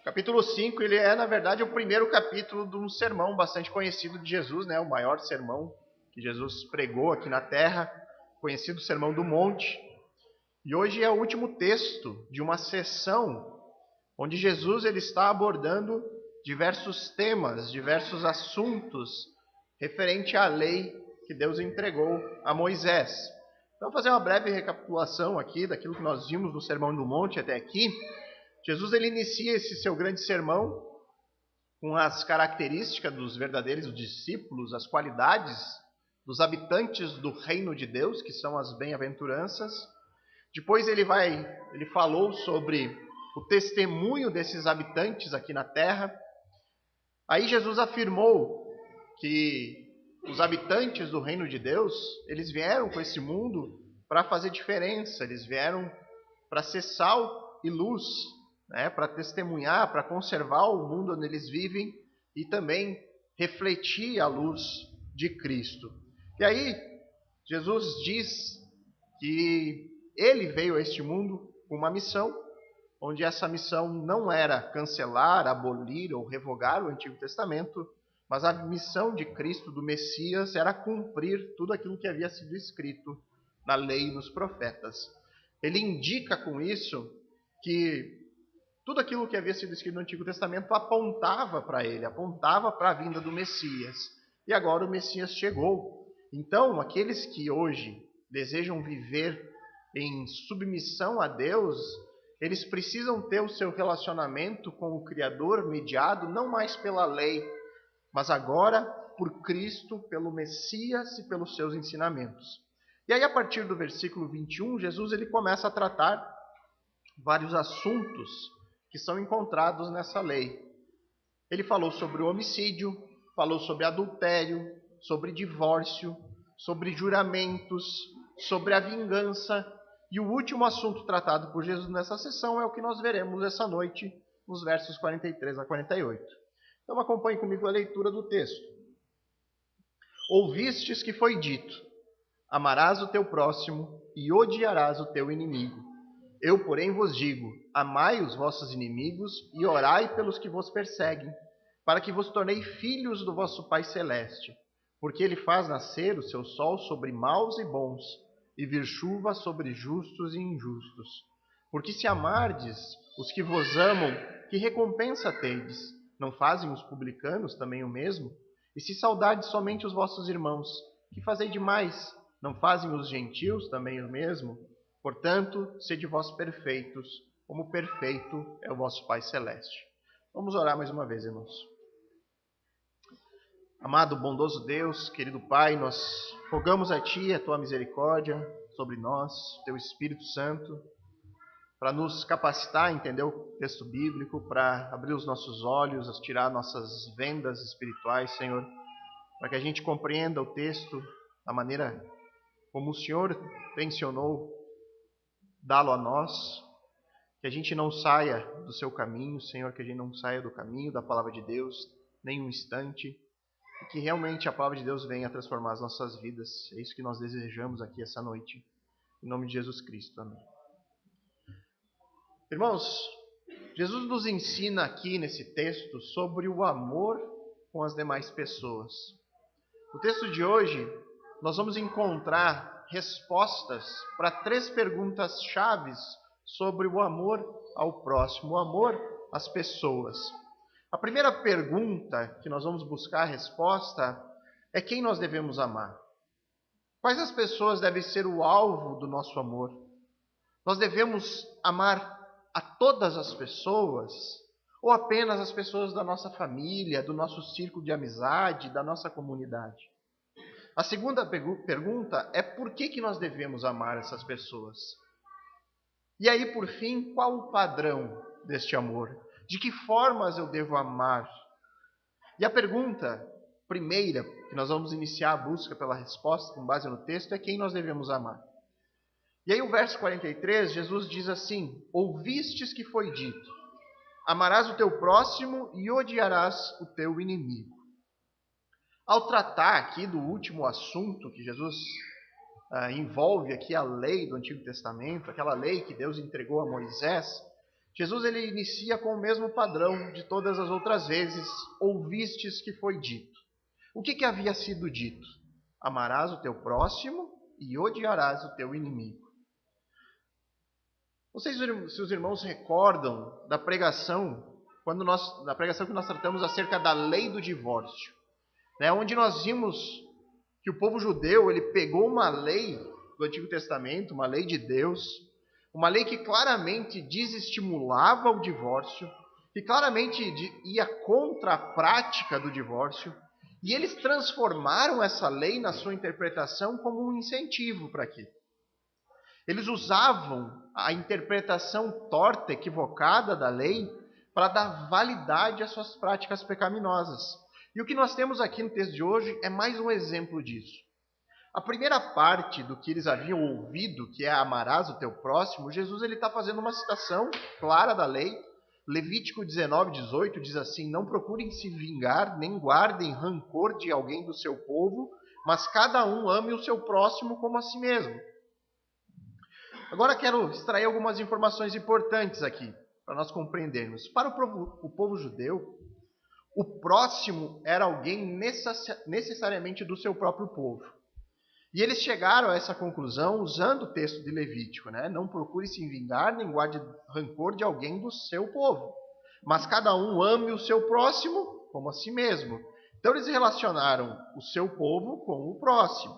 Capítulo 5, ele é, na verdade, o primeiro capítulo de um sermão bastante conhecido de Jesus, né? O maior sermão que Jesus pregou aqui na terra, conhecido Sermão do Monte. E hoje é o último texto de uma sessão onde Jesus ele está abordando diversos temas, diversos assuntos referente à lei que Deus entregou a Moisés. Então, vou fazer uma breve recapitulação aqui daquilo que nós vimos no Sermão do Monte até aqui. Jesus ele inicia esse seu grande sermão com as características dos verdadeiros discípulos, as qualidades dos habitantes do reino de Deus, que são as bem-aventuranças. Depois ele falou sobre o testemunho desses habitantes aqui na terra. Aí Jesus afirmou que os habitantes do reino de Deus, eles vieram com esse mundo para fazer diferença, eles vieram para ser sal e luz, né, para testemunhar, para conservar o mundo onde eles vivem e também refletir a luz de Cristo. E aí, Jesus diz que ele veio a este mundo com uma missão, onde essa missão não era cancelar, abolir ou revogar o Antigo Testamento, mas a missão de Cristo, do Messias, era cumprir tudo aquilo que havia sido escrito na lei e nos profetas. Ele indica com isso que tudo aquilo que havia sido escrito no Antigo Testamento apontava para ele, apontava para a vinda do Messias. E agora o Messias chegou. Então, aqueles que hoje desejam viver em submissão a Deus, eles precisam ter o seu relacionamento com o Criador mediado não mais pela lei, mas agora por Cristo, pelo Messias e pelos seus ensinamentos. E aí, a partir do versículo 21, Jesus ele começa a tratar vários assuntos que são encontrados nessa lei. Ele falou sobre o homicídio, falou sobre adultério, sobre divórcio, sobre juramentos, sobre a vingança. E o último assunto tratado por Jesus nessa sessão é o que nós veremos essa noite, nos versos 43 a 48. Então acompanhe comigo a leitura do texto. Ouvistes que foi dito: amarás o teu próximo e odiarás o teu inimigo. Eu, porém, vos digo: amai os vossos inimigos e orai pelos que vos perseguem, para que vos tornei filhos do vosso Pai Celeste. Porque ele faz nascer o seu sol sobre maus e bons, e vir chuva sobre justos e injustos. Porque se amardes os que vos amam, que recompensa tendes? Não fazem os publicanos também o mesmo? E se saudardes somente os vossos irmãos, que fazei demais? Não fazem os gentios também o mesmo? Portanto, sede vós perfeitos, como perfeito é o vosso Pai Celeste. Vamos orar mais uma vez, irmãos. Amado, bondoso Deus, querido Pai, nós rogamos a Ti a Tua misericórdia sobre nós, Teu Espírito Santo, para nos capacitar a entender o texto bíblico, para abrir os nossos olhos, tirar nossas vendas espirituais, Senhor, para que a gente compreenda o texto da maneira como o Senhor tensionou dá-lo a nós, que a gente não saia do seu caminho, Senhor, que a gente não saia do caminho da palavra de Deus, nem um instante, e que realmente a palavra de Deus venha a transformar as nossas vidas. É isso que nós desejamos aqui essa noite. Em nome de Jesus Cristo. Amém. Irmãos, Jesus nos ensina aqui nesse texto sobre o amor com as demais pessoas. No texto de hoje, nós vamos encontrar respostas para 3 perguntas chaves sobre o amor ao próximo, o amor às pessoas. A primeira pergunta que nós vamos buscar a resposta é quem nós devemos amar. Quais as pessoas devem ser o alvo do nosso amor? Nós devemos amar a todas as pessoas ou apenas as pessoas da nossa família, do nosso círculo de amizade, da nossa comunidade? A segunda pergunta é por que nós devemos amar essas pessoas? E aí, por fim, qual o padrão deste amor? De que formas eu devo amar? E a pergunta primeira, que nós vamos iniciar a busca pela resposta com base no texto, é quem nós devemos amar. E aí o verso 43, Jesus diz assim: ouvistes que foi dito: amarás o teu próximo e odiarás o teu inimigo. Ao tratar aqui do último assunto que Jesus envolve aqui a lei do Antigo Testamento, aquela lei que Deus entregou a Moisés, Jesus ele inicia com o mesmo padrão de todas as outras vezes: ouvistes que foi dito. O que havia sido dito? Amarás o teu próximo e odiarás o teu inimigo. Não sei se os irmãos recordam da pregação, da pregação que nós tratamos acerca da lei do divórcio, né? Onde nós vimos que o povo judeu ele pegou uma lei do Antigo Testamento, uma lei de Deus, uma lei que claramente desestimulava o divórcio, que claramente ia contra a prática do divórcio, e eles transformaram essa lei na sua interpretação como um incentivo para quê? Eles usavam a interpretação torta, equivocada da lei para dar validade às suas práticas pecaminosas. E o que nós temos aqui no texto de hoje é mais um exemplo disso. A primeira parte do que eles haviam ouvido, que é amarás o teu próximo, Jesus está fazendo uma citação clara da lei. Levítico 19:18 diz assim: não procurem se vingar, nem guardem rancor de alguém do seu povo, mas cada um ame o seu próximo como a si mesmo. Agora quero extrair algumas informações importantes aqui, para nós compreendermos. Para o povo judeu, o próximo era alguém necessariamente do seu próprio povo. E eles chegaram a essa conclusão usando o texto de Levítico, né? Não procure se vingar, nem guarde rancor de alguém do seu povo, mas cada um ame o seu próximo como a si mesmo. Então eles relacionaram o seu povo com o próximo.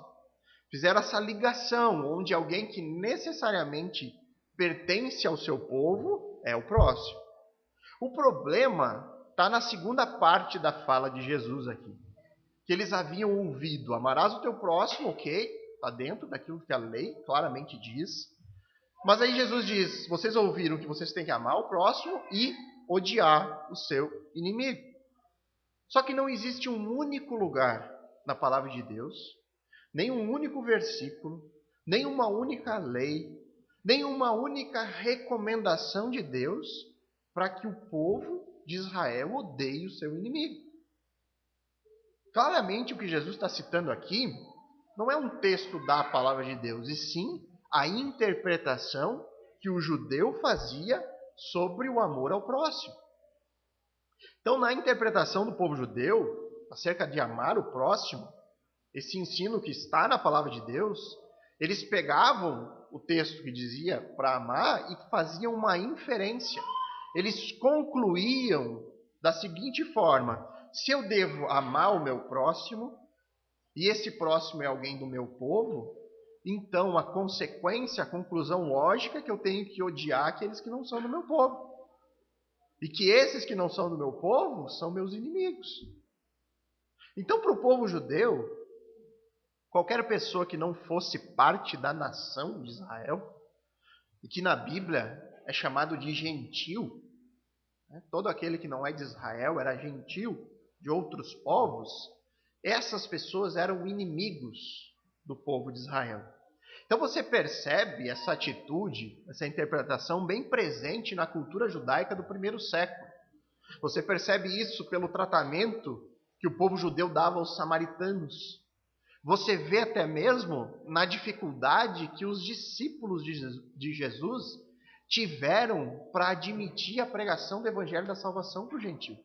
Fizeram essa ligação, onde alguém que necessariamente pertence ao seu povo é o próximo. O problema está na segunda parte da fala de Jesus aqui. Que eles haviam ouvido: amarás o teu próximo, ok, está dentro daquilo que a lei claramente diz. Mas aí Jesus diz: vocês ouviram que vocês têm que amar o próximo e odiar o seu inimigo. Só que não existe um único lugar na palavra de Deus, nem um único versículo, nem uma única lei, nem uma única recomendação de Deus para que o povo de Israel odeie o seu inimigo. Claramente o que Jesus está citando aqui não é um texto da palavra de Deus, e sim a interpretação que o judeu fazia sobre o amor ao próximo. Então, na interpretação do povo judeu, acerca de amar o próximo, esse ensino que está na palavra de Deus, eles pegavam o texto que dizia para amar e faziam uma inferência. Eles concluíam da seguinte forma: se eu devo amar o meu próximo, e esse próximo é alguém do meu povo, então a consequência, a conclusão lógica é que eu tenho que odiar aqueles que não são do meu povo. E que esses que não são do meu povo são meus inimigos. Então, para o povo judeu, qualquer pessoa que não fosse parte da nação de Israel, e que na Bíblia é chamado de gentil, né? Todo aquele que não é de Israel era gentil, de outros povos, essas pessoas eram inimigos do povo de Israel. Então você percebe essa atitude, essa interpretação bem presente na cultura judaica do primeiro século. Você percebe isso pelo tratamento que o povo judeu dava aos samaritanos. Você vê até mesmo na dificuldade que os discípulos de Jesus tiveram para admitir a pregação do evangelho da salvação para o gentil.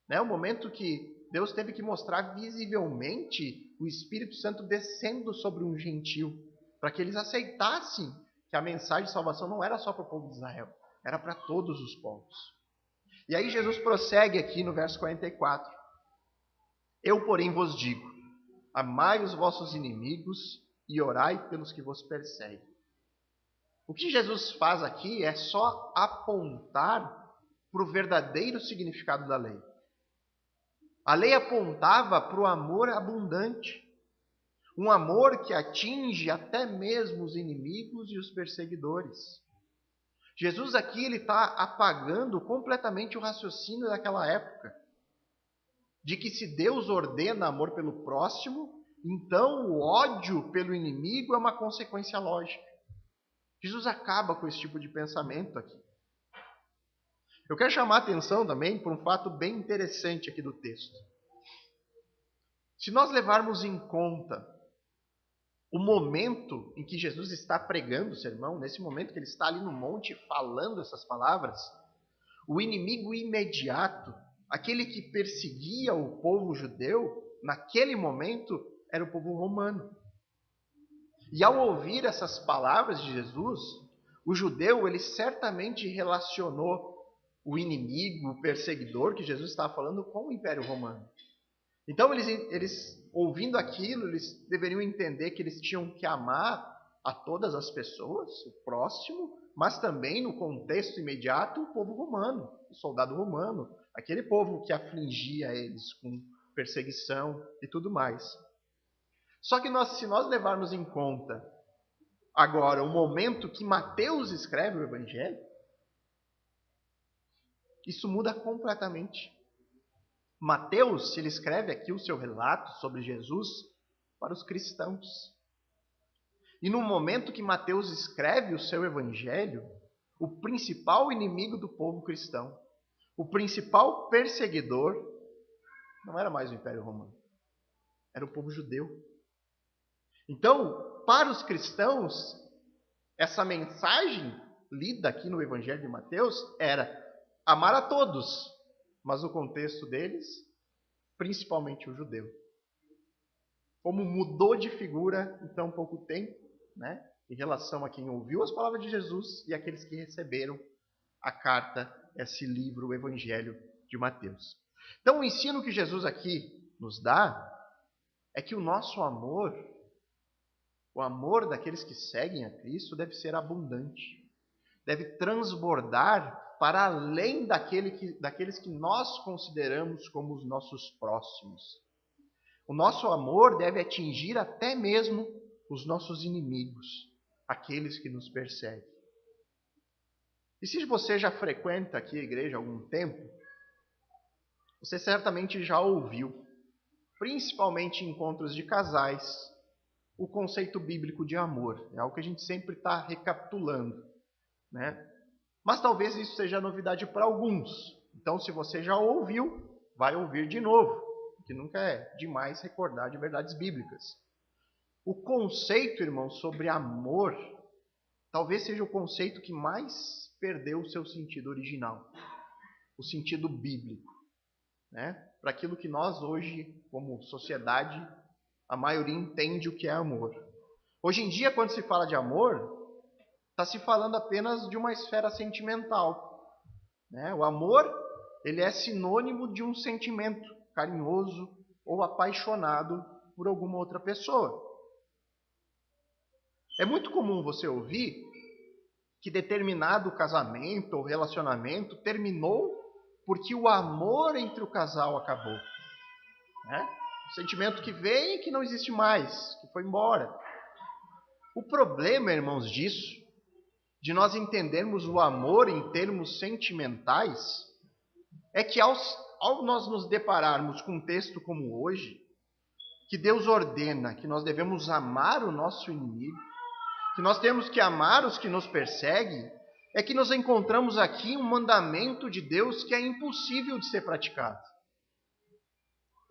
O momento que Deus teve que mostrar visivelmente o Espírito Santo descendo sobre um gentil, para que eles aceitassem que a mensagem de salvação não era só para o povo de Israel, era para todos os povos. E aí Jesus prossegue aqui no verso 44. Eu, porém, vos digo: amai os vossos inimigos e orai pelos que vos perseguem. O que Jesus faz aqui é só apontar para o verdadeiro significado da lei. A lei apontava para o amor abundante. Um amor que atinge até mesmo os inimigos e os perseguidores. Jesus aqui está apagando completamente o raciocínio daquela época. De que se Deus ordena amor pelo próximo, então o ódio pelo inimigo é uma consequência lógica. Jesus acaba com esse tipo de pensamento aqui. Eu quero chamar a atenção também por um fato bem interessante aqui do texto. Se nós levarmos em conta o momento em que Jesus está pregando o sermão, nesse momento que ele está ali no monte falando essas palavras, o inimigo imediato, aquele que perseguia o povo judeu, naquele momento era o povo romano. E ao ouvir essas palavras de Jesus, o judeu, ele certamente relacionou o inimigo, o perseguidor que Jesus estava falando com o Império Romano. Então, eles ouvindo aquilo, eles deveriam entender que eles tinham que amar a todas as pessoas, o próximo, mas também, no contexto imediato, o povo romano, o soldado romano, aquele povo que afligia eles com perseguição e tudo mais. Só que se nós levarmos em conta agora o momento que Mateus escreve o Evangelho, isso muda completamente. Mateus, ele escreve aqui o seu relato sobre Jesus para os cristãos. E no momento que Mateus escreve o seu Evangelho, o principal inimigo do povo cristão, o principal perseguidor, não era mais o Império Romano, era o povo judeu. Então, para os cristãos, essa mensagem lida aqui no Evangelho de Mateus era amar a todos, mas no contexto deles, principalmente o judeu. Como mudou de figura em tão pouco tempo, né, em relação a quem ouviu as palavras de Jesus e aqueles que receberam a carta, esse livro, o Evangelho de Mateus. Então, o ensino que Jesus aqui nos dá é que o nosso amor, o amor daqueles que seguem a Cristo, deve ser abundante, deve transbordar para além daqueles que nós consideramos como os nossos próximos. O nosso amor deve atingir até mesmo os nossos inimigos, aqueles que nos perseguem. E se você já frequenta aqui a igreja há algum tempo, você certamente já ouviu, principalmente em encontros de casais, o conceito bíblico de amor. É algo que a gente sempre está recapitulando, né? Mas talvez isso seja novidade para alguns. Então, se você já ouviu, vai ouvir de novo, que nunca é demais recordar de verdades bíblicas. O conceito, irmão, sobre amor, talvez seja o conceito que mais perdeu o seu sentido original, o sentido bíblico, né? Para aquilo que nós hoje, como sociedade, a maioria entende o que é amor. Hoje em dia, quando se fala de amor, está se falando apenas de uma esfera sentimental, né? O amor, ele é sinônimo de um sentimento carinhoso ou apaixonado por alguma outra pessoa. É muito comum você ouvir que determinado casamento ou relacionamento terminou porque o amor entre o casal acabou, né? O sentimento que vem e que não existe mais, que foi embora. O problema, irmãos, disso, de nós entendermos o amor em termos sentimentais, é que ao nós nos depararmos com um texto como hoje, que Deus ordena que nós devemos amar o nosso inimigo, que nós temos que amar os que nos perseguem, é que nós encontramos aqui um mandamento de Deus que é impossível de ser praticado.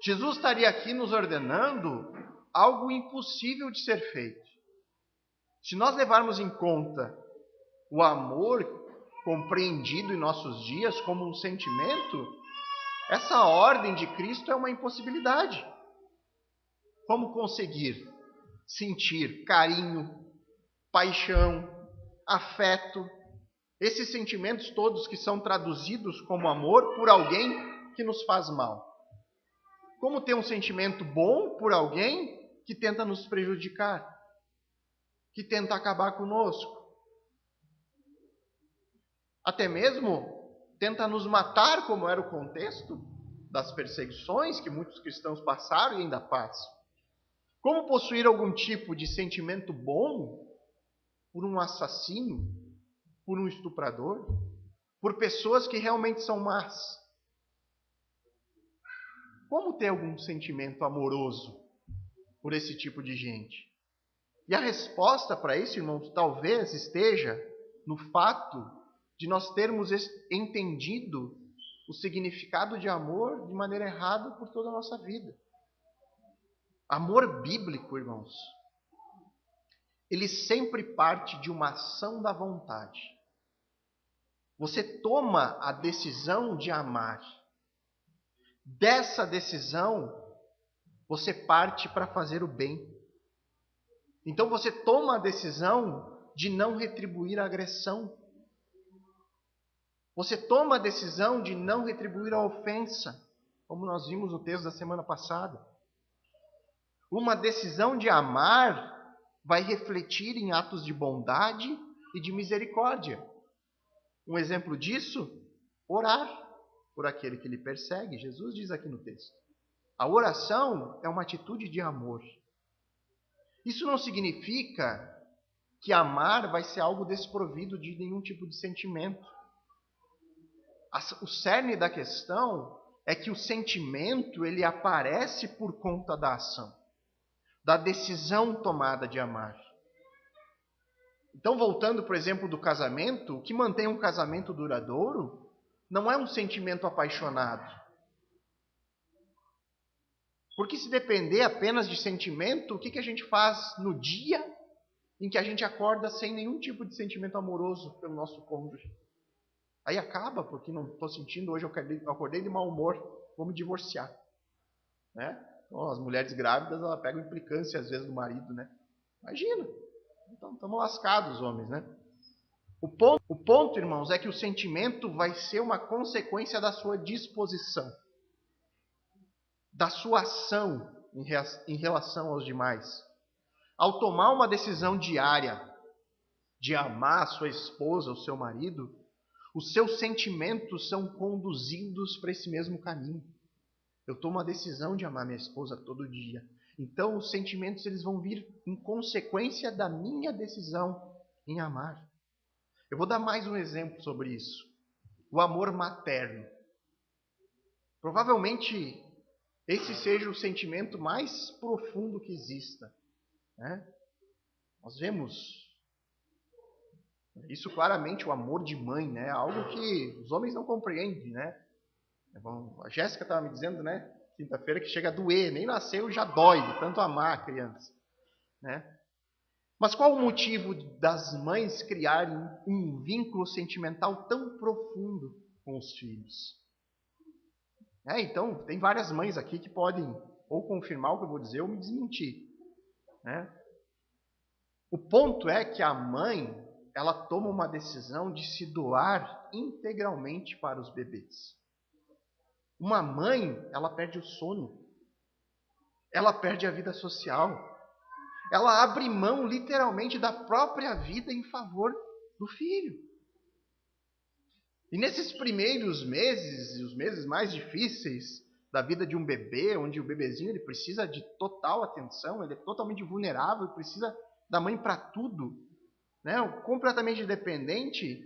Jesus estaria aqui nos ordenando algo impossível de ser feito. Se nós levarmos em conta o amor compreendido em nossos dias como um sentimento, essa ordem de Cristo é uma impossibilidade. Como conseguir sentir carinho, paixão, afeto, esses sentimentos todos que são traduzidos como amor por alguém que nos faz mal? Como ter um sentimento bom por alguém que tenta nos prejudicar, que tenta acabar conosco? Até mesmo tenta nos matar, como era o contexto das perseguições que muitos cristãos passaram e ainda passam. Como possuir algum tipo de sentimento bom por um assassino, por um estuprador, por pessoas que realmente são más? Como ter algum sentimento amoroso por esse tipo de gente? E a resposta para isso, irmãos, talvez esteja no fato de nós termos entendido o significado de amor de maneira errada por toda a nossa vida. Amor bíblico, irmãos, ele sempre parte de uma ação da vontade. Você toma a decisão de amar. Dessa decisão, você parte para fazer o bem. Então você toma a decisão de não retribuir a agressão. Você toma a decisão de não retribuir a ofensa, como nós vimos no texto da semana passada. Uma decisão de amar vai refletir em atos de bondade e de misericórdia. Um exemplo disso, orar por aquele que lhe persegue. Jesus diz aqui no texto. A oração é uma atitude de amor. Isso não significa que amar vai ser algo desprovido de nenhum tipo de sentimento. O cerne da questão é que o sentimento ele aparece por conta da ação, da decisão tomada de amar. Então, voltando, por exemplo, do casamento, o que mantém um casamento duradouro não é um sentimento apaixonado. Porque se depender apenas de sentimento, o que a gente faz no dia em que a gente acorda sem nenhum tipo de sentimento amoroso pelo nosso cônjuge? Aí acaba, porque não estou sentindo, hoje eu acordei de mau humor, vou me divorciar. Né? Então, as mulheres grávidas, elas pegam implicância às vezes do marido, né? Imagina, então estamos lascados os homens, né? O ponto, irmãos, é que o sentimento vai ser uma consequência da sua disposição, da sua ação em relação aos demais. Ao tomar uma decisão diária de amar a sua esposa, o seu marido, os seus sentimentos são conduzidos para esse mesmo caminho. Eu tomo a decisão de amar minha esposa todo dia. Então, os sentimentos eles vão vir em consequência da minha decisão em amar. Eu vou dar mais um exemplo sobre isso. O amor materno. Provavelmente, esse seja o sentimento mais profundo que exista. Né? Nós vemos isso claramente, o amor de mãe, né? Algo que os homens não compreendem, né? A Jéssica estava me dizendo, né? Quinta-feira que chega a doer, nem nasceu já dói de tanto amar a criança, né? Mas qual o motivo das mães criarem um vínculo sentimental tão profundo com os filhos? Então, tem várias mães aqui que podem ou confirmar o que eu vou dizer ou me desmentir, né? O ponto é que a mãe, ela toma uma decisão de se doar integralmente para os bebês. Uma mãe, ela perde o sono, ela perde a vida social, ela abre mão literalmente da própria vida em favor do filho. E nesses primeiros meses, os meses mais difíceis da vida de um bebê, onde o bebezinho ele precisa de total atenção, ele é totalmente vulnerável, precisa da mãe para tudo, né? Completamente dependente,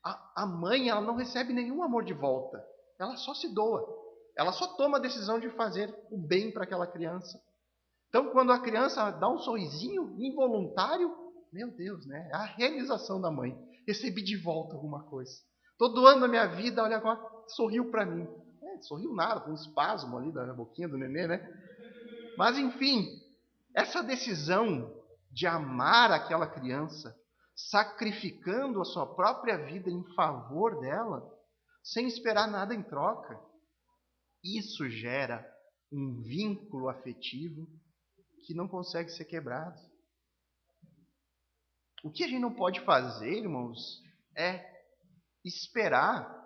a mãe ela não recebe nenhum amor de volta, ela só se doa, ela só toma a decisão de fazer o bem para aquela criança. Então, quando a criança dá um sorrisinho involuntário, meu Deus, né? É a realização da mãe. Recebi de volta alguma coisa. Estou doando a minha vida, olha agora, sorriu para mim. Sorriu nada, com um espasmo ali da boquinha do nenê, né? Mas, enfim, essa decisão de amar aquela criança, sacrificando a sua própria vida em favor dela, sem esperar nada em troca, isso gera um vínculo afetivo que não consegue ser quebrado. O que a gente não pode fazer, irmãos, é esperar,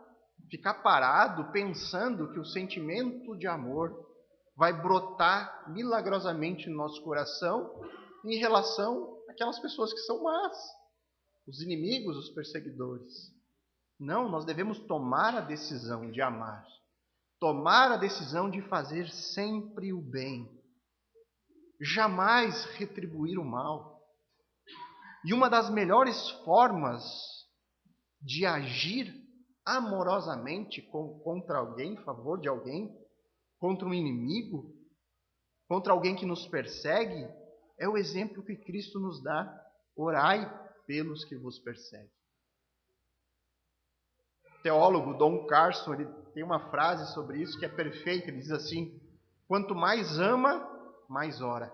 ficar parado pensando que o sentimento de amor vai brotar milagrosamente no nosso coração em relação àquelas pessoas que são más, os inimigos, os perseguidores. Não, nós devemos tomar a decisão de amar, tomar a decisão de fazer sempre o bem, jamais retribuir o mal. E uma das melhores formas de agir amorosamente contra alguém, em favor de alguém, contra um inimigo, contra alguém que nos persegue, é o exemplo que Cristo nos dá. Orai pelos que vos perseguem. O teólogo Don Carson ele tem uma frase sobre isso que é perfeita. Ele diz assim: quanto mais ama, mais ora.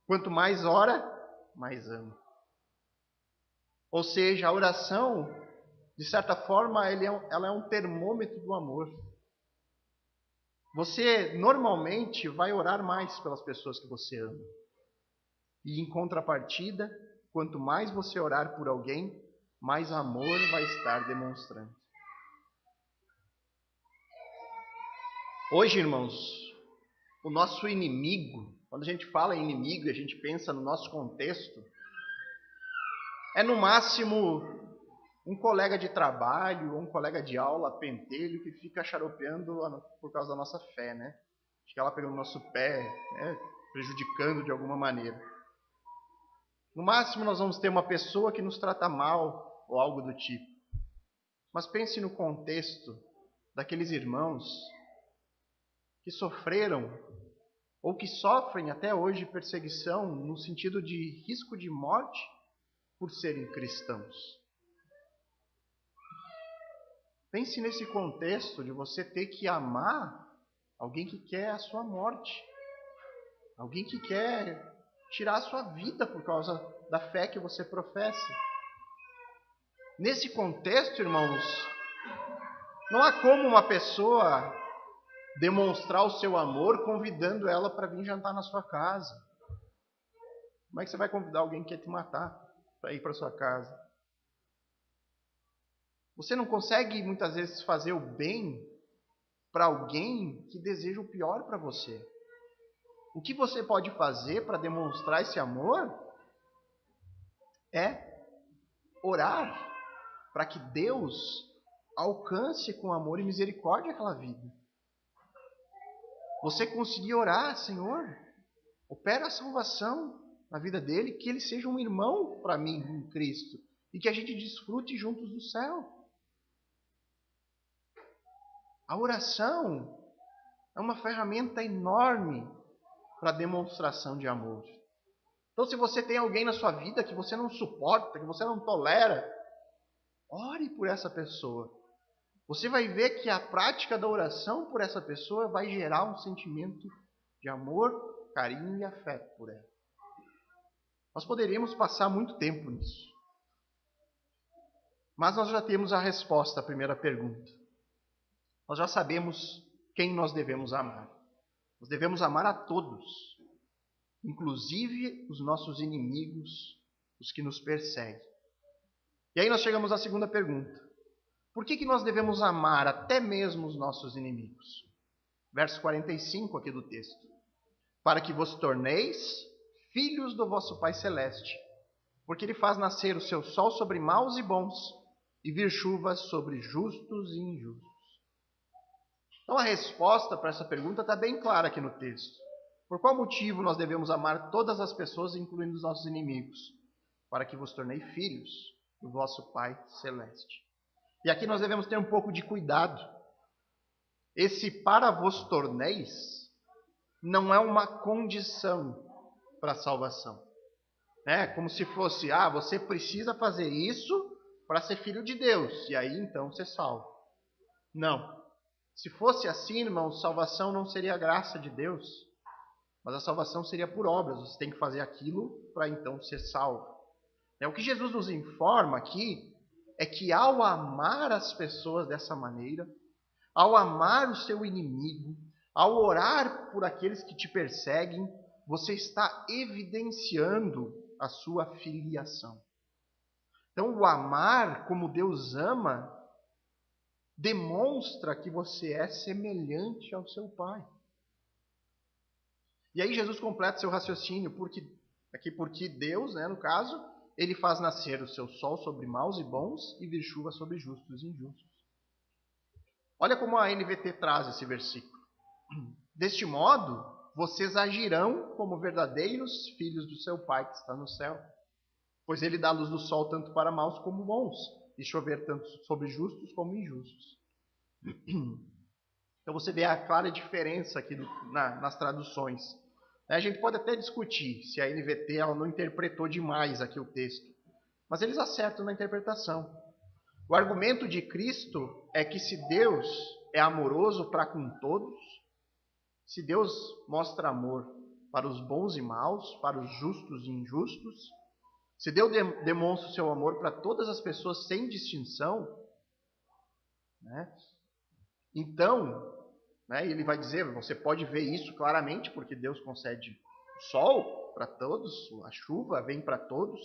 Quanto mais ora, mais ama. Ou seja, a oração, de certa forma, ela é um termômetro do amor. Você normalmente vai orar mais pelas pessoas que você ama. E em contrapartida, quanto mais você orar por alguém, mais amor vai estar demonstrando. Hoje, irmãos, o nosso inimigo, quando a gente fala em inimigo e a gente pensa no nosso contexto, é no máximo um colega de trabalho ou um colega de aula pentelho que fica xaropeando por causa da nossa fé, né? Acho que ela pegando o nosso pé, né? Prejudicando de alguma maneira. No máximo nós vamos ter uma pessoa que nos trata mal ou algo do tipo. Mas pense no contexto daqueles irmãos que sofreram ou que sofrem até hoje perseguição no sentido de risco de morte por serem cristãos. Pense nesse contexto de você ter que amar alguém que quer a sua morte, alguém que quer tirar a sua vida por causa da fé que você professa. Nesse contexto, irmãos, não há como uma pessoa demonstrar o seu amor convidando ela para vir jantar na sua casa. Como é que você vai convidar alguém que quer te matar para ir para sua casa? Você não consegue muitas vezes fazer o bem para alguém que deseja o pior para você. O que você pode fazer para demonstrar esse amor é orar para que Deus alcance com amor e misericórdia aquela vida. Você conseguir orar, Senhor, opera a salvação na vida dele, que ele seja um irmão para mim em Cristo e que a gente desfrute juntos do céu. A oração é uma ferramenta enorme para a demonstração de amor. Então, se você tem alguém na sua vida que você não suporta, que você não tolera, ore por essa pessoa. Você vai ver que a prática da oração por essa pessoa vai gerar um sentimento de amor, carinho e afeto por ela. Nós poderíamos passar muito tempo nisso. Mas nós já temos a resposta à primeira pergunta. Nós já sabemos quem nós devemos amar. Nós devemos amar a todos, inclusive os nossos inimigos, os que nos perseguem. E aí nós chegamos à segunda pergunta. Por que nós devemos amar até mesmo os nossos inimigos? Verso 45 aqui do texto. Para que vos torneis filhos do vosso Pai Celeste, porque Ele faz nascer o seu sol sobre maus e bons, e vir chuvas sobre justos e injustos. Então a resposta para essa pergunta está bem clara aqui no texto. Por qual motivo nós devemos amar todas as pessoas, incluindo os nossos inimigos? Para que vos tornei filhos do vosso Pai Celeste. E aqui nós devemos ter um pouco de cuidado. Esse para vos torneis não é uma condição para a salvação. É como se fosse, você precisa fazer isso para ser filho de Deus, e aí então você salva. Não. Se fosse assim, irmãos, salvação não seria a graça de Deus, mas a salvação seria por obras. Você tem que fazer aquilo para então ser salvo. O que Jesus nos informa aqui é que ao amar as pessoas dessa maneira, ao amar o seu inimigo, ao orar por aqueles que te perseguem, você está evidenciando a sua filiação. Então, o amar como Deus ama demonstra que você é semelhante ao seu Pai. E aí Jesus completa seu raciocínio, porque Deus, no caso, Ele faz nascer o seu sol sobre maus e bons e vir chuva sobre justos e injustos. Olha como a NVT traz esse versículo. Deste modo, vocês agirão como verdadeiros filhos do seu Pai que está no céu. Pois Ele dá a luz do sol tanto para maus como bons, e chover tanto sobre justos como injustos. Então você vê a clara diferença aqui nas traduções. A gente pode até discutir se a NVT ela não interpretou demais aqui o texto, mas eles acertam na interpretação. O argumento de Cristo é que se Deus é amoroso para com todos, se Deus mostra amor para os bons e maus, para os justos e injustos, Se Deus demonstra o seu amor para todas as pessoas sem distinção, né? Então, né, ele vai dizer, você pode ver isso claramente, porque Deus concede o sol para todos, a chuva vem para todos,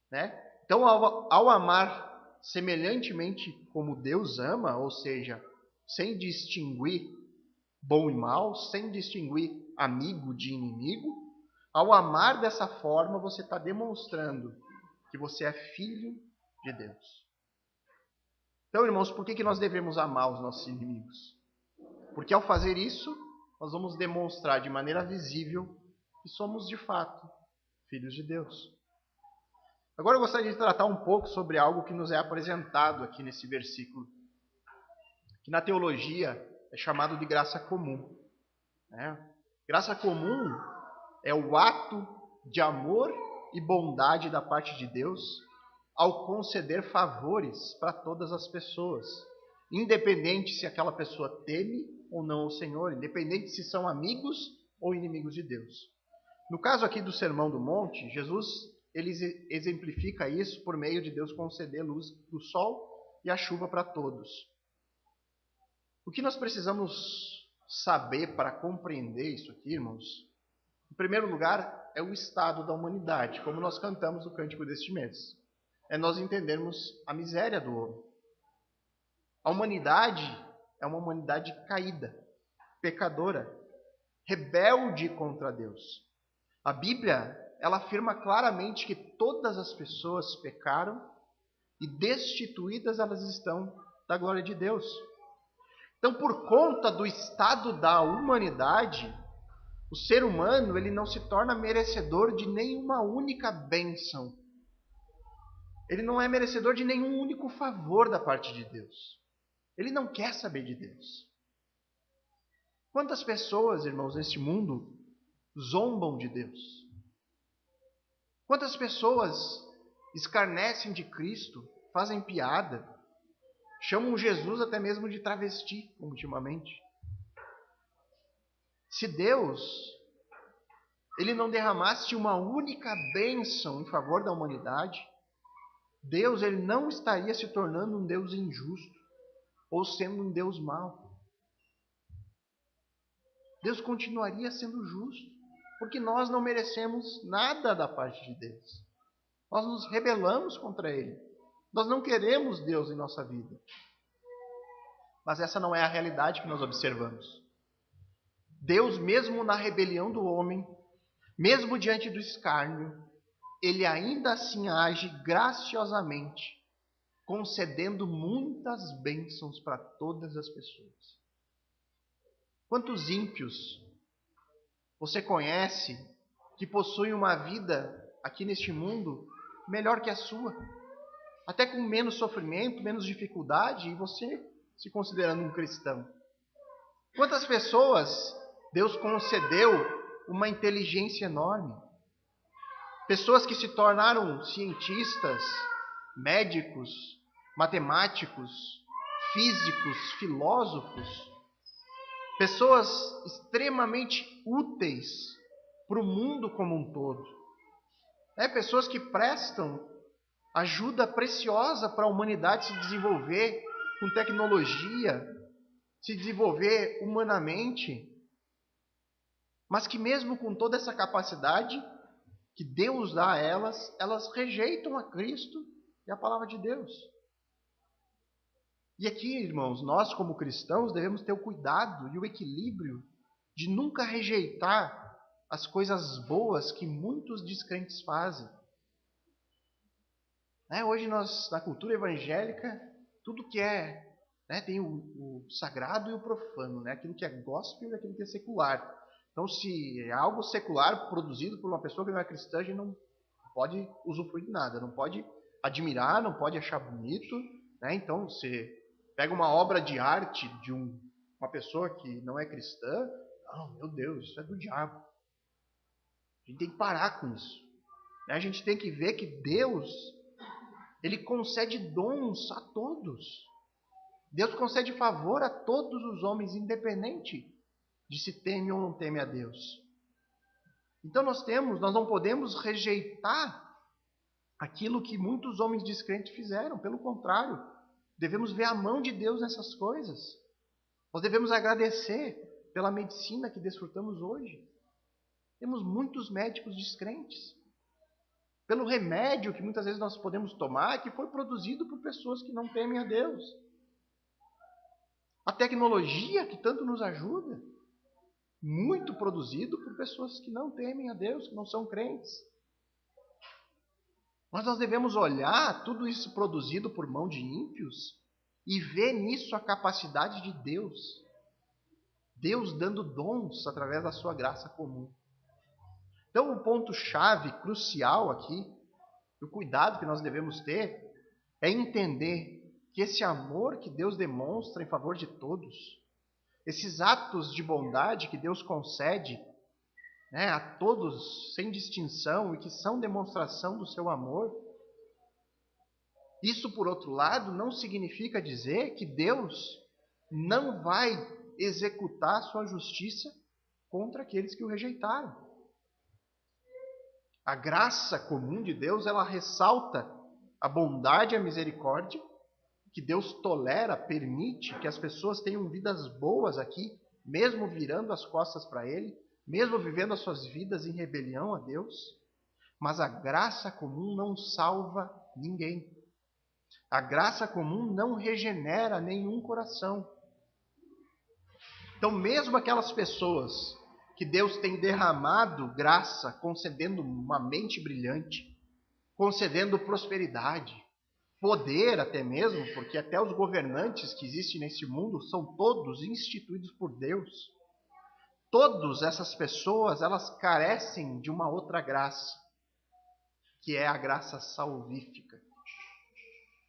né? Então, ao amar semelhantemente como Deus ama, ou seja, sem distinguir bom e mal, sem distinguir amigo de inimigo, ao amar dessa forma, você está demonstrando que você é filho de Deus. Então, irmãos, por que nós devemos amar os nossos inimigos? Porque ao fazer isso, nós vamos demonstrar de maneira visível que somos de fato filhos de Deus. Agora eu gostaria de tratar um pouco sobre algo que nos é apresentado aqui nesse versículo, que na teologia é chamado de graça comum. Graça comum é o ato de amor e bondade da parte de Deus ao conceder favores para todas as pessoas, independente se aquela pessoa teme ou não o Senhor, independente se são amigos ou inimigos de Deus. No caso aqui do Sermão do Monte, Jesus ele exemplifica isso por meio de Deus conceder luz do sol e a chuva para todos. O que nós precisamos saber para compreender isso aqui, irmãos, em primeiro lugar, é o estado da humanidade, como nós cantamos no Cântico deste mês. É nós entendermos a miséria do homem. A humanidade é uma humanidade caída, pecadora, rebelde contra Deus. A Bíblia, ela afirma claramente que todas as pessoas pecaram e destituídas elas estão da glória de Deus. Então, por conta do estado da humanidade, o ser humano ele não se torna merecedor de nenhuma única bênção. Ele não é merecedor de nenhum único favor da parte de Deus. Ele não quer saber de Deus. Quantas pessoas, irmãos, neste mundo zombam de Deus? Quantas pessoas escarnecem de Cristo, fazem piada, chamam Jesus até mesmo de travesti, ultimamente? Se Deus ele não derramasse uma única bênção em favor da humanidade, Deus ele não estaria se tornando um Deus injusto ou sendo um Deus mau. Deus continuaria sendo justo, porque nós não merecemos nada da parte de Deus. Nós nos rebelamos contra Ele. Nós não queremos Deus em nossa vida. Mas essa não é a realidade que nós observamos. Deus, mesmo na rebelião do homem, mesmo diante do escárnio, Ele ainda assim age graciosamente, concedendo muitas bênçãos para todas as pessoas. Quantos ímpios você conhece que possuem uma vida aqui neste mundo melhor que a sua? Até com menos sofrimento, menos dificuldade, e você se considerando um cristão. Quantas pessoas Deus concedeu uma inteligência enorme? Pessoas que se tornaram cientistas, médicos, matemáticos, físicos, filósofos. Pessoas extremamente úteis para o mundo como um todo. Pessoas que prestam ajuda preciosa para a humanidade se desenvolver com tecnologia, se desenvolver humanamente, mas que mesmo com toda essa capacidade que Deus dá a elas, elas rejeitam a Cristo e a palavra de Deus. E aqui, irmãos, nós como cristãos devemos ter o cuidado e o equilíbrio de nunca rejeitar as coisas boas que muitos descrentes fazem. Hoje nós, na cultura evangélica, tudo que tem o sagrado e o profano, aquilo que é gospel e aquilo que é secular. Então, se é algo secular produzido por uma pessoa que não é cristã, a gente não pode usufruir de nada, não pode admirar, não pode achar bonito. Então, você pega uma obra de arte de uma pessoa que não é cristã, meu Deus, isso é do diabo. A gente tem que parar com isso. A gente tem que ver que Deus, Ele concede dons a todos. Deus concede favor a todos os homens, independente de se teme ou não teme a Deus. Então nós não podemos rejeitar aquilo que muitos homens descrentes fizeram. Pelo contrário, devemos ver a mão de Deus nessas coisas. Nós devemos agradecer pela medicina que desfrutamos hoje. Temos muitos médicos descrentes. Pelo remédio que muitas vezes nós podemos tomar, que foi produzido por pessoas que não temem a Deus. A tecnologia que tanto nos ajuda, muito produzido por pessoas que não temem a Deus, que não são crentes. Mas nós devemos olhar tudo isso produzido por mão de ímpios e ver nisso a capacidade de Deus. Deus dando dons através da sua graça comum. Então, o ponto-chave, crucial aqui, o cuidado que nós devemos ter, é entender que esse amor que Deus demonstra em favor de todos, esses atos de bondade que Deus concede, a todos sem distinção e que são demonstração do seu amor, isso, por outro lado, não significa dizer que Deus não vai executar sua justiça contra aqueles que o rejeitaram. A graça comum de Deus, ela ressalta a bondade e a misericórdia, que Deus tolera, permite que as pessoas tenham vidas boas aqui, mesmo virando as costas para Ele, mesmo vivendo as suas vidas em rebelião a Deus. Mas a graça comum não salva ninguém. A graça comum não regenera nenhum coração. Então, mesmo aquelas pessoas que Deus tem derramado graça, concedendo uma mente brilhante, concedendo prosperidade, poder até mesmo, porque até os governantes que existem nesse mundo são todos instituídos por Deus. Todas essas pessoas, elas carecem de uma outra graça, que é a graça salvífica.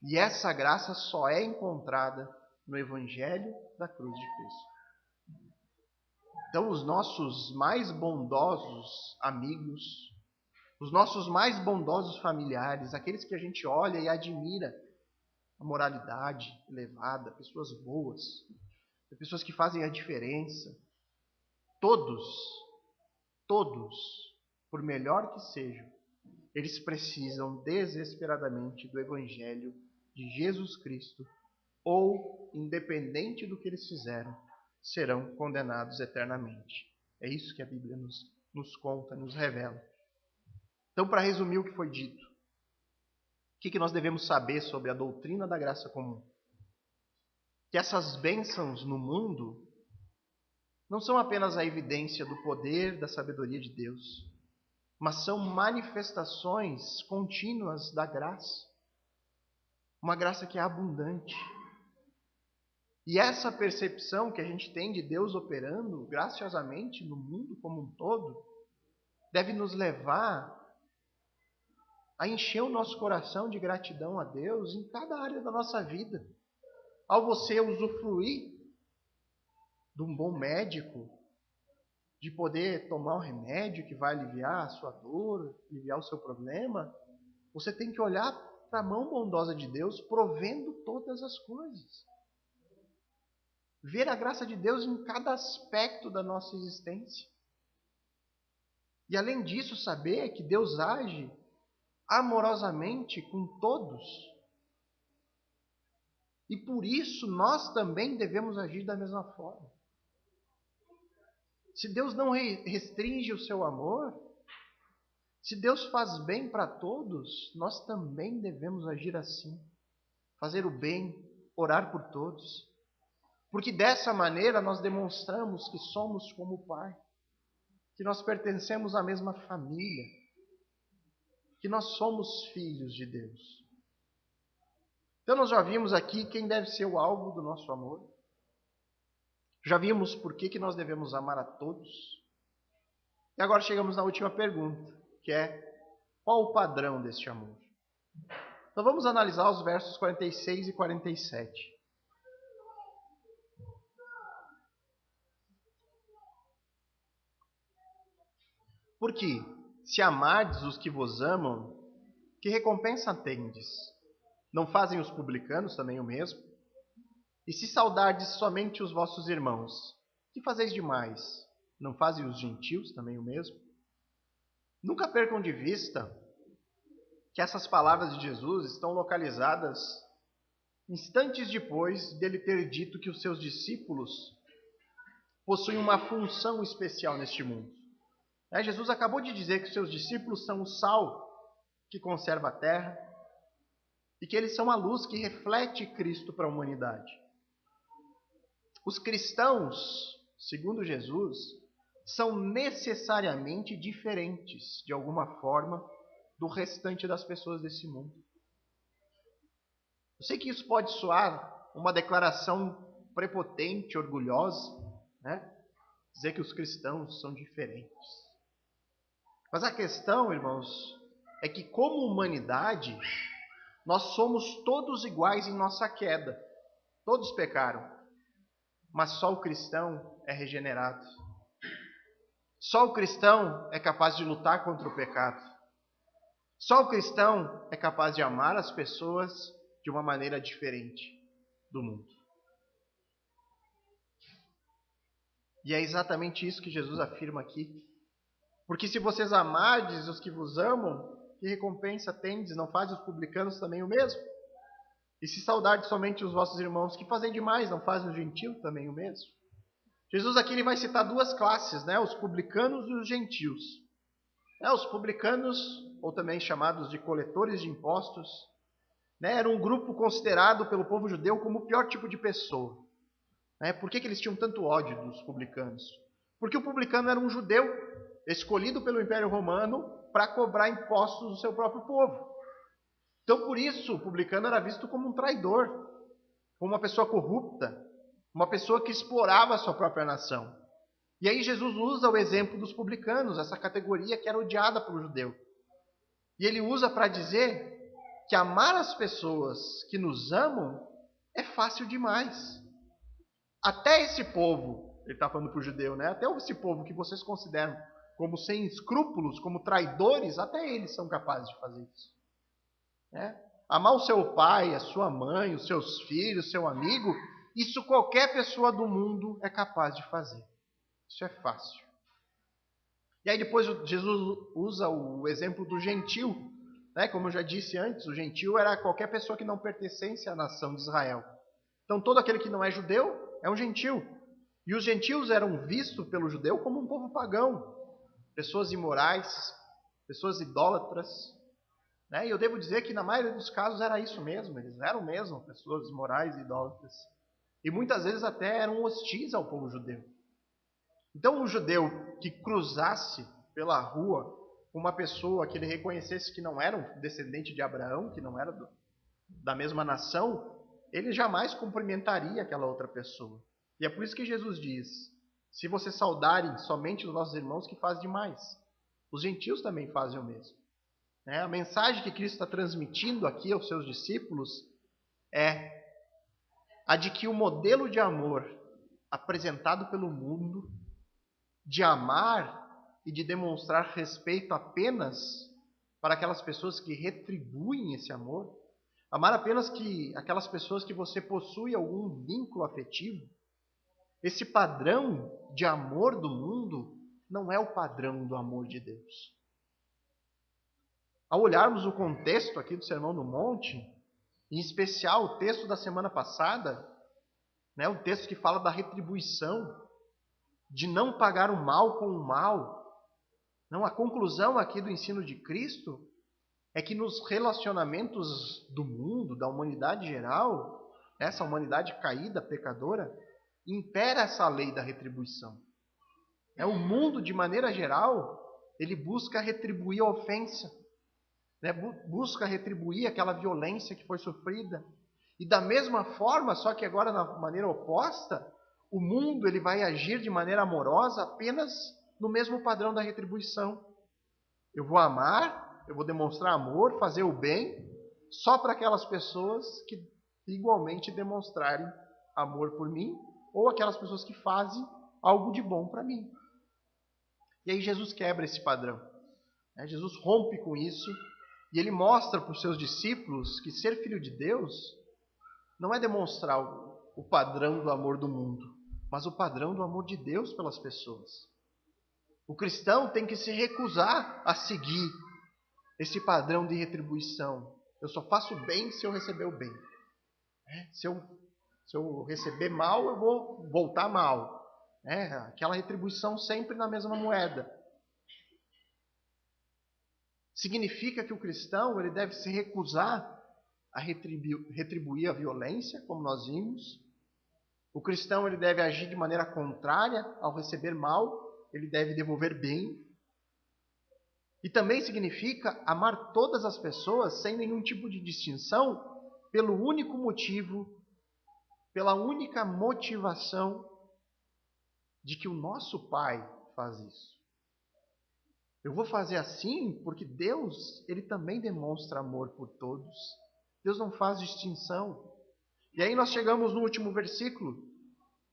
E essa graça só é encontrada no Evangelho da cruz de Cristo. Então, os nossos mais bondosos amigos, os nossos mais bondosos familiares, aqueles que a gente olha e admira a moralidade elevada, pessoas boas, pessoas que fazem a diferença, todos, por melhor que sejam, eles precisam desesperadamente do Evangelho de Jesus Cristo, ou, independente do que eles fizeram, serão condenados eternamente. É isso que a Bíblia nos conta, nos revela. Então, para resumir o que foi dito, o que nós devemos saber sobre a doutrina da graça comum? Que essas bênçãos no mundo não são apenas a evidência do poder, da sabedoria de Deus, mas são manifestações contínuas da graça. Uma graça que é abundante. E essa percepção que a gente tem de Deus operando graciosamente no mundo como um todo, deve nos levar a encher o nosso coração de gratidão a Deus em cada área da nossa vida. Ao você usufruir de um bom médico, de poder tomar um remédio que vai aliviar a sua dor, aliviar o seu problema, você tem que olhar para a mão bondosa de Deus, provendo todas as coisas. Ver a graça de Deus em cada aspecto da nossa existência. E além disso, saber que Deus age amorosamente com todos. E por isso nós também devemos agir da mesma forma. Se Deus não restringe o seu amor, se Deus faz bem para todos, nós também devemos agir assim. Fazer o bem, orar por todos. Porque dessa maneira nós demonstramos que somos como o Pai, que nós pertencemos à mesma família, que nós somos filhos de Deus. Então nós já vimos aqui quem deve ser o alvo do nosso amor. Já vimos por que nós devemos amar a todos. E agora chegamos na última pergunta, que é: qual o padrão deste amor? Então vamos analisar os versos 46 e 47. Porque, se amardes os que vos amam, que recompensa tendes? Não fazem os publicanos também o mesmo? E se saudardes somente os vossos irmãos, que fazeis demais? Não fazem os gentios também o mesmo? Nunca percam de vista que essas palavras de Jesus estão localizadas instantes depois dele ter dito que os seus discípulos possuem uma função especial neste mundo. Jesus acabou de dizer que os seus discípulos são o sal que conserva a terra e que eles são a luz que reflete Cristo para a humanidade. Os cristãos, segundo Jesus, são necessariamente diferentes, de alguma forma, do restante das pessoas desse mundo. Eu sei que isso pode soar uma declaração prepotente, orgulhosa, né? Dizer que os cristãos são diferentes. Mas a questão, irmãos, é que como humanidade, nós somos todos iguais em nossa queda. Todos pecaram. Mas só o cristão é regenerado. Só o cristão é capaz de lutar contra o pecado. Só o cristão é capaz de amar as pessoas de uma maneira diferente do mundo. E é exatamente isso que Jesus afirma aqui. Porque se vocês amardes os que vos amam, que recompensa tendes? Não fazem os publicanos também o mesmo? E se saudardes somente os vossos irmãos, que fazem demais? Não fazem os gentios também o mesmo? Jesus aqui ele vai citar duas classes, né? Os publicanos e os gentios. Os publicanos, ou também chamados de coletores de impostos, era um grupo considerado pelo povo judeu como o pior tipo de pessoa. Por que eles tinham tanto ódio dos publicanos? Porque o publicano era um judeu escolhido pelo Império Romano para cobrar impostos do seu próprio povo. Então, por isso, o publicano era visto como um traidor, como uma pessoa corrupta, uma pessoa que explorava a sua própria nação. E aí Jesus usa o exemplo dos publicanos, essa categoria que era odiada pelo judeu. E ele usa para dizer que amar as pessoas que nos amam é fácil demais. Até esse povo, ele está falando para o judeu, né? Até esse povo que vocês consideram como sem escrúpulos, como traidores, até eles são capazes de fazer isso. Amar o seu pai, a sua mãe, os seus filhos, seu amigo, isso qualquer pessoa do mundo é capaz de fazer. Isso é fácil. E aí depois Jesus usa o exemplo do gentil. Como eu já disse antes, o gentil era qualquer pessoa que não pertencesse à nação de Israel. Então todo aquele que não é judeu é um gentil. E os gentios eram vistos pelo judeu como um povo pagão. Pessoas imorais, pessoas idólatras. E eu devo dizer que na maioria dos casos era isso mesmo. Eles eram mesmo pessoas imorais e idólatras. E muitas vezes até eram hostis ao povo judeu. Então um judeu que cruzasse pela rua uma pessoa que ele reconhecesse que não era um descendente de Abraão, que não era da mesma nação, ele jamais cumprimentaria aquela outra pessoa. E é por isso que Jesus diz, se vocês saudarem somente os vossos irmãos, que fazem demais. Os gentios também fazem o mesmo. A mensagem que Cristo está transmitindo aqui aos seus discípulos é a de que o modelo de amor apresentado pelo mundo, de amar e de demonstrar respeito apenas para aquelas pessoas que retribuem esse amor, amar apenas aquelas pessoas que você possui algum vínculo afetivo, esse padrão de amor do mundo não é o padrão do amor de Deus. Ao olharmos o contexto aqui do Sermão do Monte, em especial o texto da semana passada, o texto que fala da retribuição, de não pagar o mal com o mal. Não, a conclusão aqui do ensino de Cristo é que nos relacionamentos do mundo, da humanidade geral, essa humanidade caída, pecadora, impera essa lei da retribuição. O mundo, de maneira geral, ele busca retribuir a ofensa, busca retribuir aquela violência que foi sofrida. E da mesma forma, só que agora na maneira oposta, o mundo ele vai agir de maneira amorosa apenas no mesmo padrão da retribuição. Eu vou amar, eu vou demonstrar amor, fazer o bem, só para aquelas pessoas que igualmente demonstrarem amor por mim, ou aquelas pessoas que fazem algo de bom para mim. E aí Jesus quebra esse padrão. Jesus rompe com isso, e ele mostra para os seus discípulos que ser filho de Deus não é demonstrar o padrão do amor do mundo, mas o padrão do amor de Deus pelas pessoas. O cristão tem que se recusar a seguir esse padrão de retribuição. Eu só faço bem se eu receber o bem. Se eu receber mal, eu vou voltar mal. Aquela retribuição sempre na mesma moeda. Significa que o cristão ele deve se recusar a retribuir a violência, como nós vimos. O cristão ele deve agir de maneira contrária ao receber mal, ele deve devolver bem. E também significa amar todas as pessoas sem nenhum tipo de distinção, pelo único motivo, pela única motivação de que o nosso Pai faz isso. Eu vou fazer assim porque Deus, ele também demonstra amor por todos. Deus não faz distinção. E aí nós chegamos no último versículo,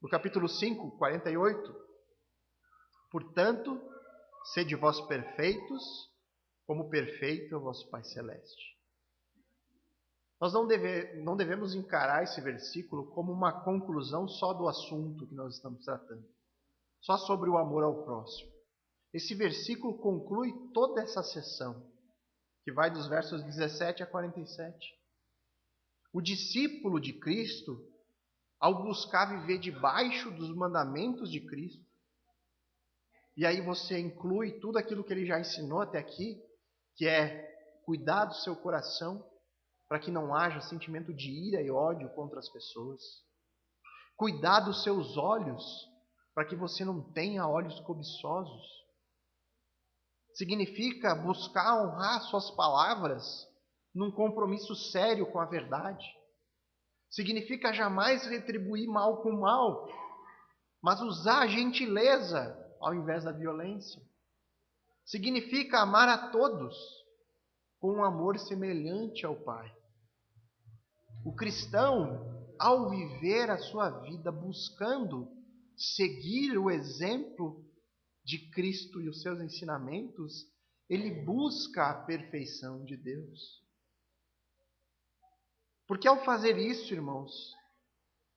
no capítulo 5, 48. Portanto, sede vós perfeitos, como perfeito é o vosso Pai Celeste. Nós não devemos encarar esse versículo como uma conclusão só do assunto que nós estamos tratando. Só sobre o amor ao próximo. Esse versículo conclui toda essa sessão, que vai dos versos 17 a 47. O discípulo de Cristo, ao buscar viver debaixo dos mandamentos de Cristo, e aí você inclui tudo aquilo que ele já ensinou até aqui, que é cuidar do seu coração, para que não haja sentimento de ira e ódio contra as pessoas. Cuidar dos seus olhos, para que você não tenha olhos cobiçosos. Significa buscar honrar suas palavras num compromisso sério com a verdade. Significa jamais retribuir mal com mal, mas usar a gentileza ao invés da violência. Significa amar a todos com um amor semelhante ao Pai. O cristão, ao viver a sua vida buscando seguir o exemplo de Cristo e os seus ensinamentos, ele busca a perfeição de Deus. Porque ao fazer isso, irmãos,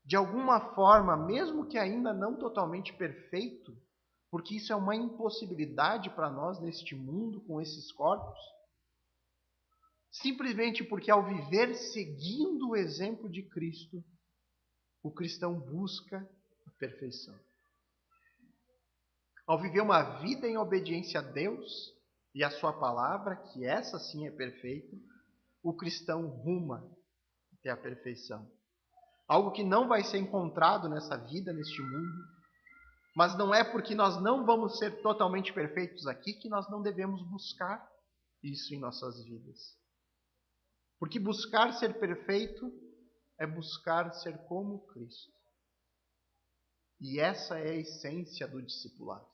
de alguma forma, mesmo que ainda não totalmente perfeito, porque isso é uma impossibilidade para nós neste mundo com esses corpos, simplesmente porque ao viver seguindo o exemplo de Cristo, o cristão busca a perfeição. Ao viver uma vida em obediência a Deus e a sua palavra, que essa sim é perfeita, o cristão ruma até a perfeição. Algo que não vai ser encontrado nessa vida, neste mundo, mas não é porque nós não vamos ser totalmente perfeitos aqui que nós não devemos buscar isso em nossas vidas. Porque buscar ser perfeito é buscar ser como Cristo. E essa é a essência do discipulado.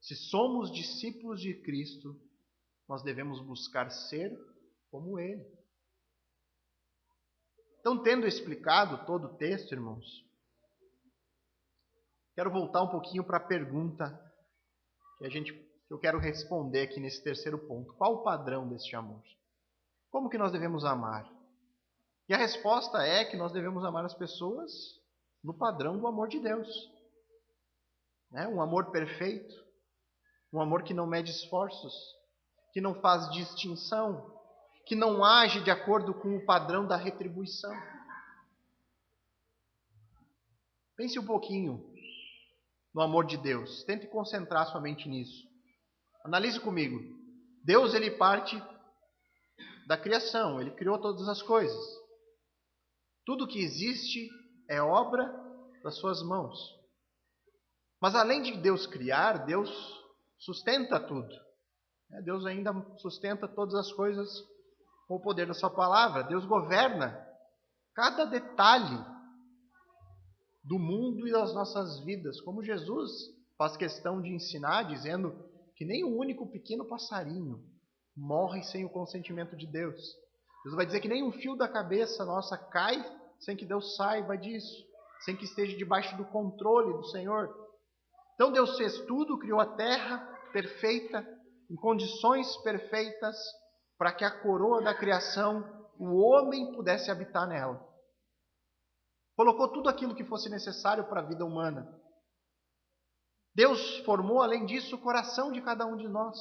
Se somos discípulos de Cristo, nós devemos buscar ser como Ele. Então, tendo explicado todo o texto, irmãos, quero voltar um pouquinho para a pergunta que eu quero responder aqui nesse terceiro ponto. Qual o padrão deste amor? Como que nós devemos amar? E a resposta é que nós devemos amar as pessoas no padrão do amor de Deus. Um amor perfeito, um amor que não mede esforços, que não faz distinção, que não age de acordo com o padrão da retribuição. Pense um pouquinho no amor de Deus. Tente concentrar sua mente nisso. Analise comigo. Deus, ele parte da criação. Ele criou todas as coisas. Tudo que existe é obra das suas mãos. Mas além de Deus criar, Deus sustenta tudo. Deus ainda sustenta todas as coisas com o poder da sua palavra. Deus governa cada detalhe do mundo e das nossas vidas, como Jesus faz questão de ensinar, dizendo que nem um único pequeno passarinho morre sem o consentimento de Deus. Jesus vai dizer que nem um fio da cabeça nossa cai sem que Deus saiba disso, sem que esteja debaixo do controle do Senhor. Então Deus fez tudo, criou a terra perfeita, em condições perfeitas, para que a coroa da criação, o homem, pudesse habitar nela. Colocou tudo aquilo que fosse necessário para a vida humana. Deus formou, além disso, o coração de cada um de nós.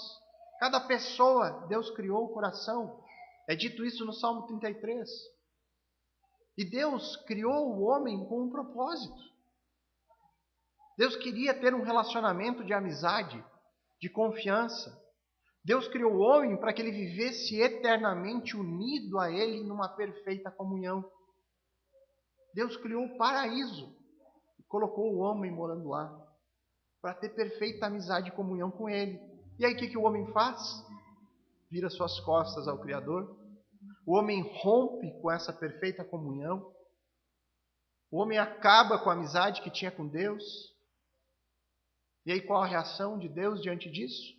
Cada pessoa, Deus criou o coração. É dito isso no Salmo 33. E Deus criou o homem com um propósito. Deus queria ter um relacionamento de amizade, de confiança. Deus criou o homem para que ele vivesse eternamente unido a Ele numa perfeita comunhão. Deus criou o paraíso e colocou o homem morando lá para ter perfeita amizade e comunhão com Ele. E aí o que o homem faz? Vira suas costas ao Criador. O homem rompe com essa perfeita comunhão. O homem acaba com a amizade que tinha com Deus. E aí qual a reação de Deus diante disso?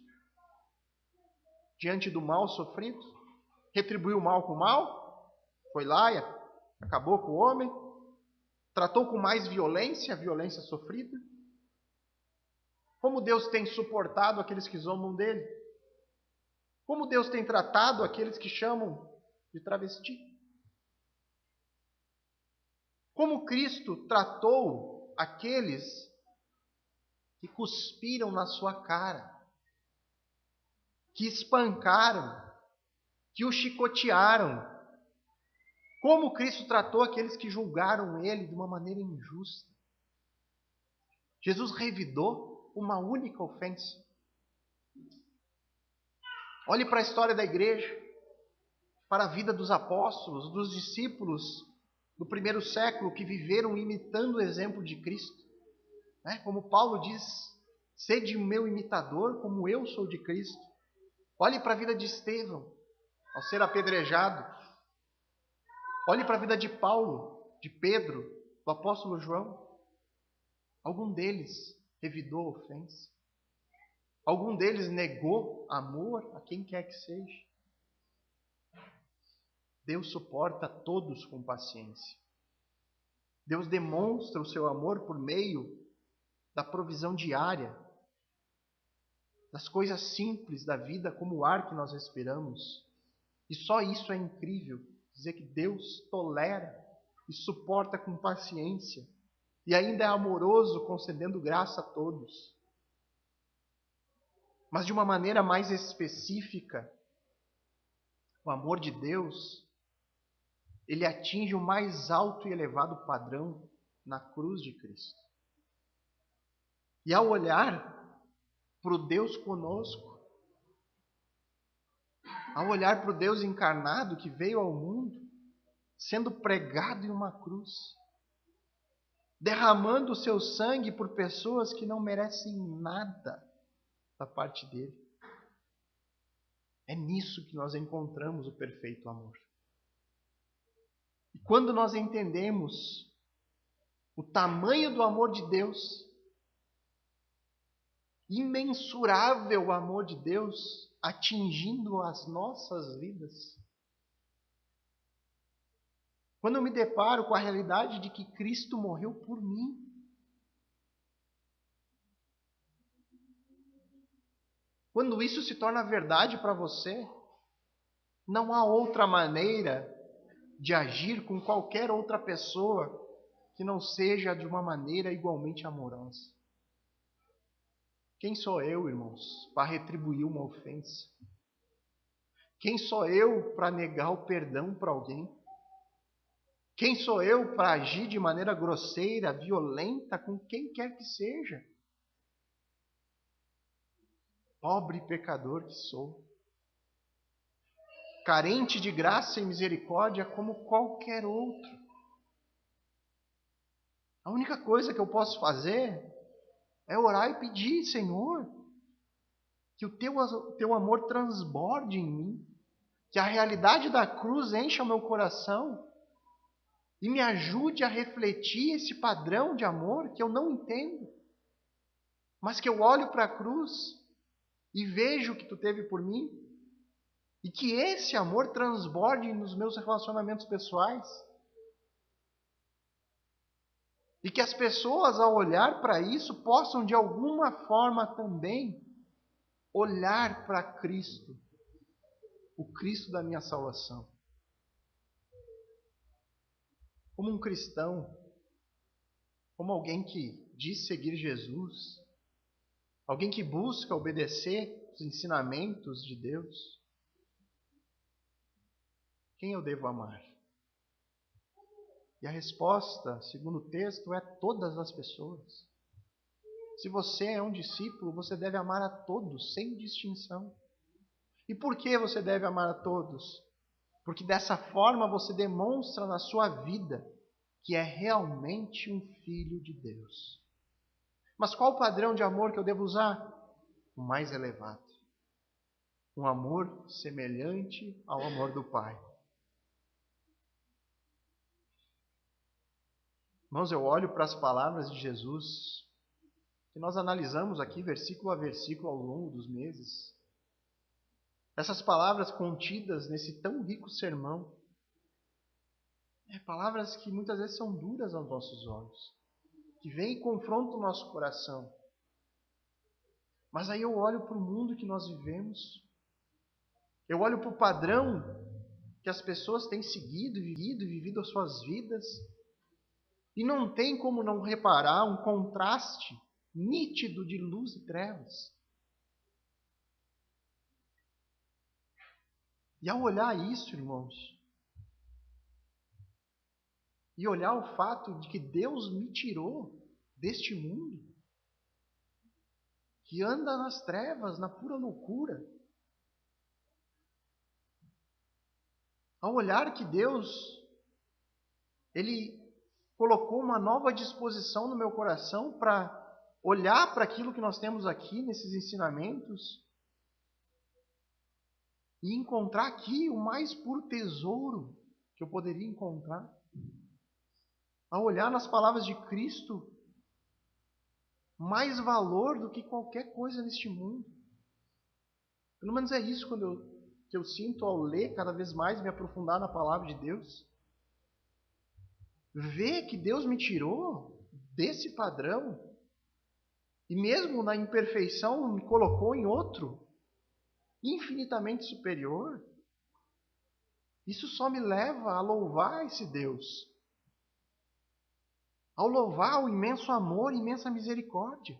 Diante do mal sofrido? Retribuiu o mal com o mal? Foi lá e acabou com o homem? Tratou com mais violência a violência sofrida? Como Deus tem suportado aqueles que zombam dele? Como Deus tem tratado aqueles que chamam de travesti? Como Cristo tratou aqueles que cuspiram na sua cara, que espancaram, que o chicotearam? Como Cristo tratou aqueles que julgaram ele de uma maneira injusta? Jesus revidou uma única ofensa. Olhe para a história da igreja, para a vida dos apóstolos, dos discípulos do primeiro século que viveram imitando o exemplo de Cristo. Como Paulo diz, sede meu imitador como eu sou de Cristo. Olhe para a vida de Estevão, ao ser apedrejado. Olhe para a vida de Paulo, de Pedro, do apóstolo João. Algum deles revidou a ofensa. Algum deles negou amor a quem quer que seja. Deus suporta todos com paciência. Deus demonstra o seu amor por meio da provisão diária, das coisas simples da vida, como o ar que nós respiramos. E só isso é incrível, dizer que Deus tolera e suporta com paciência, e ainda é amoroso, concedendo graça a todos. Mas de uma maneira mais específica, o amor de Deus, ele atinge o mais alto e elevado padrão na cruz de Cristo. E ao olhar para o Deus conosco, ao olhar para o Deus encarnado que veio ao mundo, sendo pregado em uma cruz, derramando o seu sangue por pessoas que não merecem nada da parte dele. É nisso que nós encontramos o perfeito amor. E quando nós entendemos o tamanho do amor de Deus, imensurável amor de Deus, atingindo as nossas vidas, quando eu me deparo com a realidade de que Cristo morreu por mim, quando isso se torna verdade para você, não há outra maneira de agir com qualquer outra pessoa que não seja de uma maneira igualmente amorosa. Quem sou eu, irmãos, para retribuir uma ofensa? Quem sou eu para negar o perdão para alguém? Quem sou eu para agir de maneira grosseira, violenta com quem quer que seja? Pobre pecador que sou, carente de graça e misericórdia como qualquer outro. A única coisa que eu posso fazer é orar e pedir, Senhor, que o teu amor transborde em mim, que a realidade da cruz encha o meu coração e me ajude a refletir esse padrão de amor que eu não entendo, mas que eu olho para a cruz e vejo o que tu teve por mim, e que esse amor transborde nos meus relacionamentos pessoais. E que as pessoas, ao olhar para isso, possam de alguma forma também olhar para Cristo, o Cristo da minha salvação. Como um cristão, como alguém que diz seguir Jesus, alguém que busca obedecer os ensinamentos de Deus, quem eu devo amar? E a resposta, segundo o texto, é todas as pessoas. Se você é um discípulo, você deve amar a todos, sem distinção. E por que você deve amar a todos? Porque dessa forma você demonstra na sua vida que é realmente um filho de Deus. Mas qual o padrão de amor que eu devo usar? O mais elevado. Um amor semelhante ao amor do Pai. Irmãos, eu olho para as palavras de Jesus, que nós analisamos aqui versículo a versículo ao longo dos meses. Essas palavras contidas nesse tão rico sermão, palavras que muitas vezes são duras aos nossos olhos, que vêm e confrontam o nosso coração. Mas aí eu olho para o mundo que nós vivemos, eu olho para o padrão que as pessoas têm seguido e vivido as suas vidas, e não tem como não reparar um contraste nítido de luz e trevas. E ao olhar isso, irmãos, e olhar o fato de que Deus me tirou deste mundo, que anda nas trevas, na pura loucura, ao olhar que Deus, Ele colocou uma nova disposição no meu coração para olhar para aquilo que nós temos aqui nesses ensinamentos e encontrar aqui o mais puro tesouro que eu poderia encontrar. Ao olhar nas palavras de Cristo, mais valor do que qualquer coisa neste mundo. Pelo menos é isso que eu sinto ao ler cada vez mais, me aprofundar na palavra de Deus. Ver que Deus me tirou desse padrão e mesmo na imperfeição me colocou em outro infinitamente superior. Isso só me leva a louvar esse Deus, ao louvar o imenso amor e imensa misericórdia.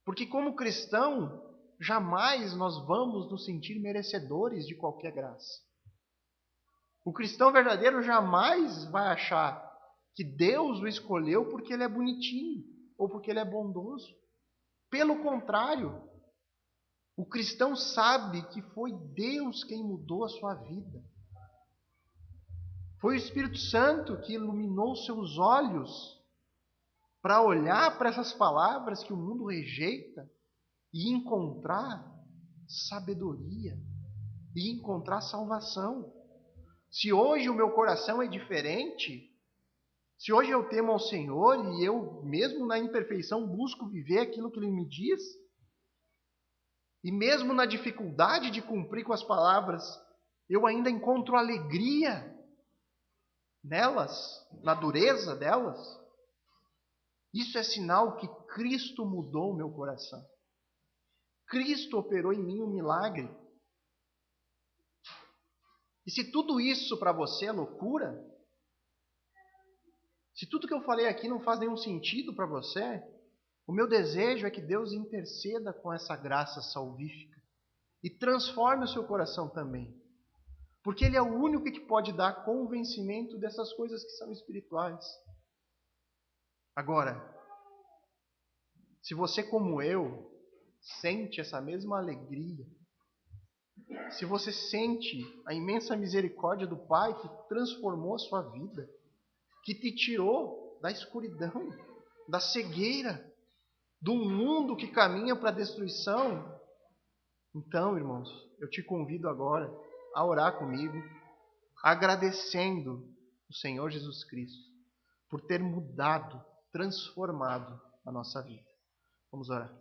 Porque como cristão, jamais nós vamos nos sentir merecedores de qualquer graça. O cristão verdadeiro jamais vai achar que Deus o escolheu porque ele é bonitinho ou porque ele é bondoso. Pelo contrário, o cristão sabe que foi Deus quem mudou a sua vida. Foi o Espírito Santo que iluminou seus olhos para olhar para essas palavras que o mundo rejeita e encontrar sabedoria e encontrar salvação. Se hoje o meu coração é diferente, se hoje eu temo ao Senhor e eu, mesmo na imperfeição, busco viver aquilo que Ele me diz, e mesmo na dificuldade de cumprir com as palavras, eu ainda encontro alegria nelas, na dureza delas, isso é sinal que Cristo mudou o meu coração. Cristo operou em mim um milagre. E se tudo isso para você é loucura, se tudo que eu falei aqui não faz nenhum sentido para você, o meu desejo é que Deus interceda com essa graça salvífica e transforme o seu coração também. Porque Ele é o único que pode dar convencimento dessas coisas que são espirituais. Agora, se você como eu sente essa mesma alegria, se você sente a imensa misericórdia do Pai que transformou a sua vida, que te tirou da escuridão, da cegueira, do mundo que caminha para a destruição, então, irmãos, eu te convido agora a orar comigo, agradecendo o Senhor Jesus Cristo por ter mudado, transformado a nossa vida. Vamos orar.